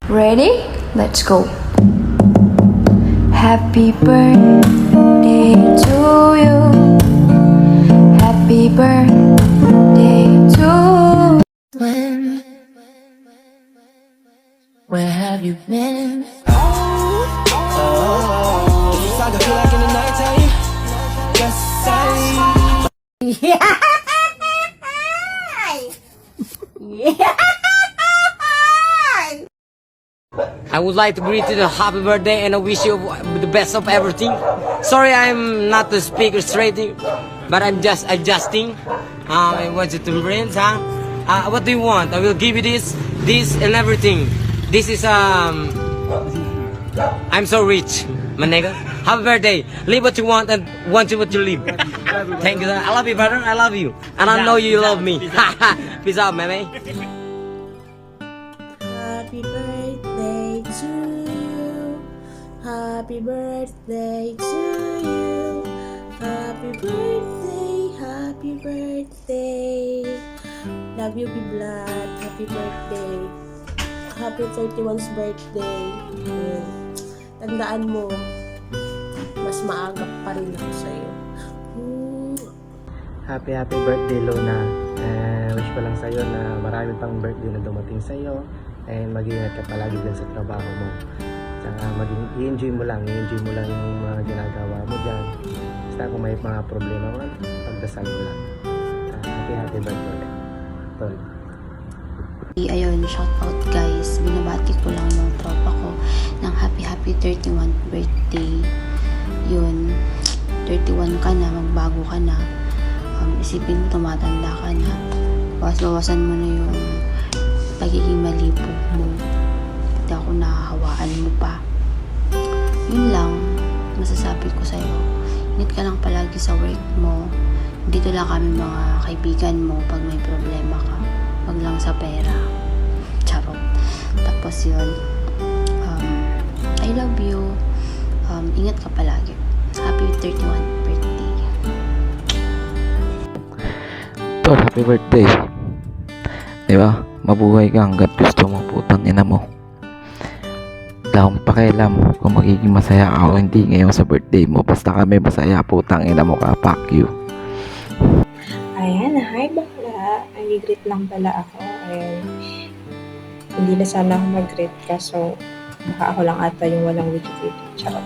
Ready? Let's go. Happy birthday to you. Happy birthday to When, where have you been? It's like I feel like in the nighttime. Yes, I would like to greet you a happy birthday and I wish you the best of everything. Sorry, I'm not the speaker straight, but I'm just adjusting. I want you to bring, huh? What do you want? I will give you this, and everything. This is I'm so rich, my nigga. Happy birthday. Live what you want and want you what you live. Thank you. I love you, brother. I love you, and I know you love me. Peace out, man. Happy birthday to you. Happy birthday to you. Happy birthday, happy birthday. Love you, Be Blood. Happy birthday. Happy 31st birthday. Tandaan mo, mas maaga pa rin ako sa'yo. Happy birthday, Luna. Wish ko lang sa'yo na marami pang birthday na dumating sa'yo. And mag-iingat ka palagi dyan sa trabaho mo. Saka i-enjoy mo lang yung mga ginagawa mo dyan. Basta kung may mga problema man, pagdasal mo lang. Happy birthday. Tol. Ayun, shout out guys. Binabati ko lang yung tropa ko ng happy 31st birthday. Yun, 31 ka na, magbago ka na. Isipin mo, tumatanda ka na. Bawas-bawasan mo na yung pagiging malibog mo. Hindi ako nakahawaan mo pa. Yun lang, masasabi ko sa'yo. Ingat ka lang palagi sa work mo. Dito lang kami mga kaibigan mo pag may problema ka. Wag lang sa pera. Charot. Tapos yun, I love you. Ingat ka palagi. Happy 31st birthday. Tol, happy birthday. Diba? Mabuhay ka hanggat gusto mo, putang ina mo. Wala akong pakialam kung magiging masaya ka o hindi ngayon sa birthday mo. Basta kami masaya, putang ina mo ka. Fuck you. Ayan, hi bakla. Nag-greet lang pala ako. Hindi na sana ako mag-greet kaso baka ako lang ata yung walang wiki-wiki. Charot.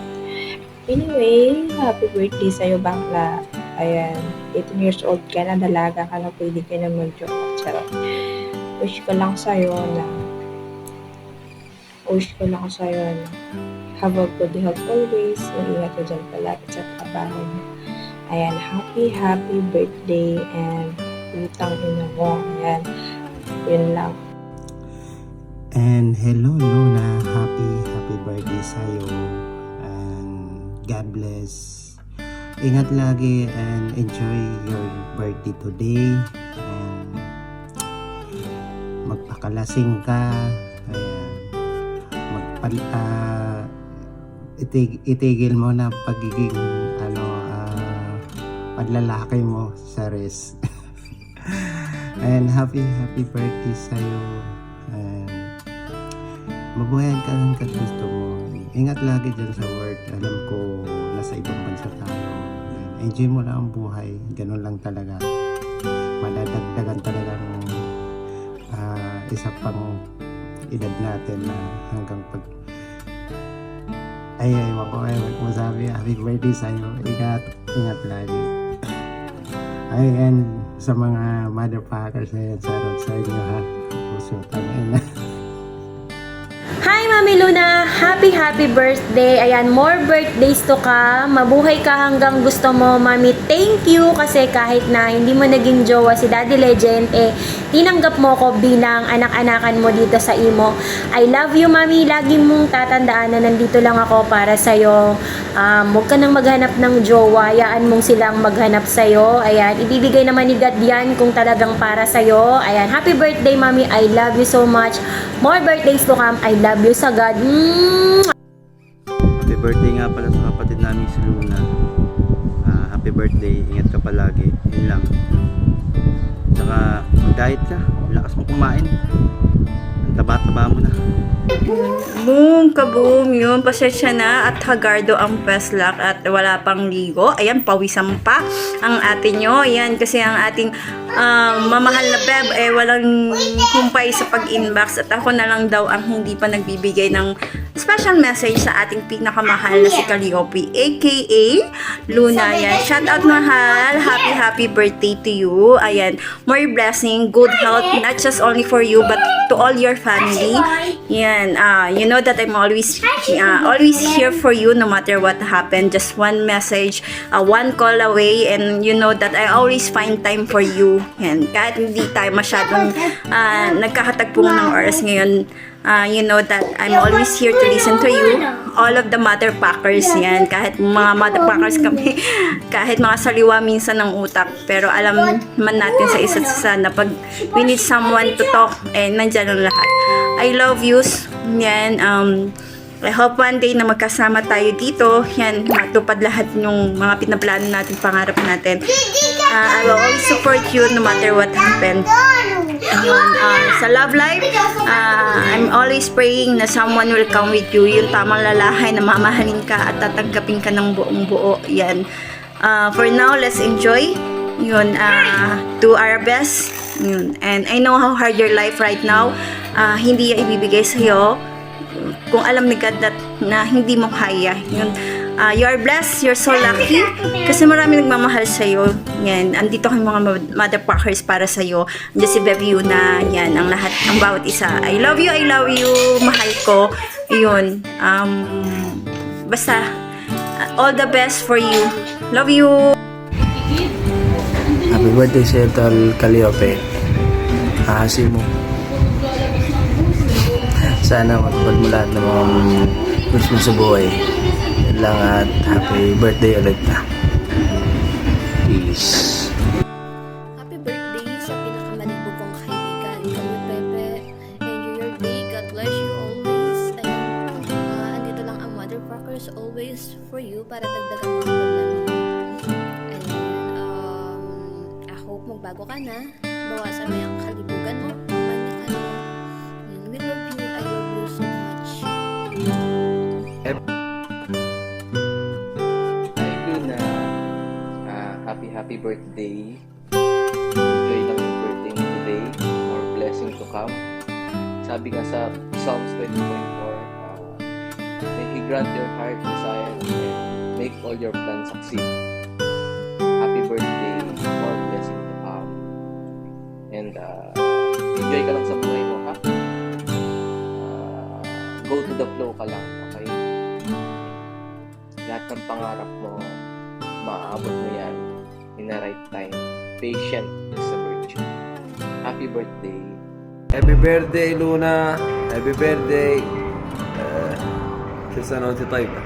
Anyway, happy birthday sa'yo bakla. Ayan, 18 years old ka na, dalaga ka na, pwede ka na mag-joke. Charot. Wish ko lang sa'yo na have a good health always. Mag-ingat ka dyan palagi sa trabaho mo. Ayan, happy birthday and utang ina mo. Ayan, yun lang. And hello Luna, happy birthday sa'yo. And God bless. Ingat lagi and enjoy your birthday today. And magpakalasing ka. Ayan. Itigil mo na pagiging paglalaki mo sa rest. And happy birthday sa'yo. And mabuhayan ka hanggat gusto mo. Ingat lagi dyan sa work. Alam ko nasa ibang bansa tayo. And enjoy mo lang ang buhay. Ganun lang talaga. Madadagdagan talagang isa pang edad natin na hanggang pag ewan ko masabi. Happy birthday sa'yo. Ingat lagi. And sa mga motherfuckers na yan, sa inyo ha. Puso, tangin na. Hi Mami Luna! Happy birthday! Ayan, more birthdays to ka. Mabuhay ka hanggang gusto mo, Mami. Thank you kasi kahit na hindi mo naging jowa si Daddy Legend, tinanggap mo ko bilang anak-anakan mo dito sa imo. I love you, Mami. Lagi mong tatandaan na nandito lang ako para sa'yo. Huwag ka nang maghanap ng jowa. Hayaan mong silang maghanap sa'yo. Ayan, ibibigay naman ni God yan kung talagang para sa'yo. Ayan, happy birthday, Mami. I love you so much. More birthdays to come. I love you sa God. Happy birthday nga pala sa kapatid namin si Luna. Happy birthday. Ingat ka palagi. Yun lang. Tsaka mag-diet ka. Lakas mo kumain. Ang taba-taba mo na. Boom, kaboom, yun. Pasensya na at hagardo ang peslak at wala pang ligo. Ayan, pawisan pa ang ate nyo. Ayan, kasi ang ating mamahal na beb, walang humpay sa pag-inbox at ako na lang daw ang hindi pa nagbibigay ng special message sa ating pinakamahal na si Calliope, aka Luna. Ayan, shout out mahal. Happy birthday to you. Ayan, more blessing, good health, not just only for you, but to all your family. Yan, you know that I'm always here for you no matter what happened. Just one message, one call away, and you know that I always find time for you. Yan, kahit hindi tayo masyadong nagkakatagpong ng oras ngayon, you know that I'm always here to listen to you. All of the mother packers yan, kahit mga mother packers kami, kahit mga saliwa minsan ng utak, pero alam man natin sa isa't isa na pag we need someone to talk, nandyan ang lahat. I love you. Yan, I hope one day na magkasama tayo dito. Yan, matupad lahat ng mga pinaplano natin, pangarap natin. I will always support you no matter what happened. Ayun, sa love life, I'm always praying na someone will come with you. Yung tamang lalaki na mamahalin ka at tatanggapin ka ng buong buo. Yan. For now, let's enjoy. Yun, do our best. Yun. And I know how hard your life right now. Hindi ibibigay sa'yo kung alam ni God na hindi mo kaya. Yun. You are blessed, you're so lucky kasi marami nagmamahal sa'yo. Yan, andito kami mga motherfuckers para sa'yo. Andiyan si Baby Yuna, yan, ang lahat, ang bawat isa. I love you, mahal ko. Yun, basta, all the best for you. Love you. Happy birthday sa Tol Calliope. Ahasi mo. Sana matupad mo lahat ng mga wish mo sa buhay. Yan lang at happy birthday ulit na. Peace. Happy birthday sa pinakamalibog kong kaibigan, Kami Pepe. Enjoy your day. God bless you always. Andito lang ang motherfuckers always for you para dagdagan mga problema mo. And I hope magbago ka na. Bawasan mo yung kalibugan mo. Manikan mo. And we love you. I love you so much. Happy birthday. Enjoy lang yung birthday mo today. More blessing to come. Sabi nga sa Psalms 20.4, may He grant your heart desire and make all your plans succeed. Happy birthday. More blessing to come. And enjoy ka lang sa buhay mo, ha? Go to the flow ka lang, okay? Lahat ng pangarap mo, maaabot mo yan in the right time. Patient is a virtue. Happy birthday. Happy birthday Luna. Happy birthday. كل سنة وانت طيبة.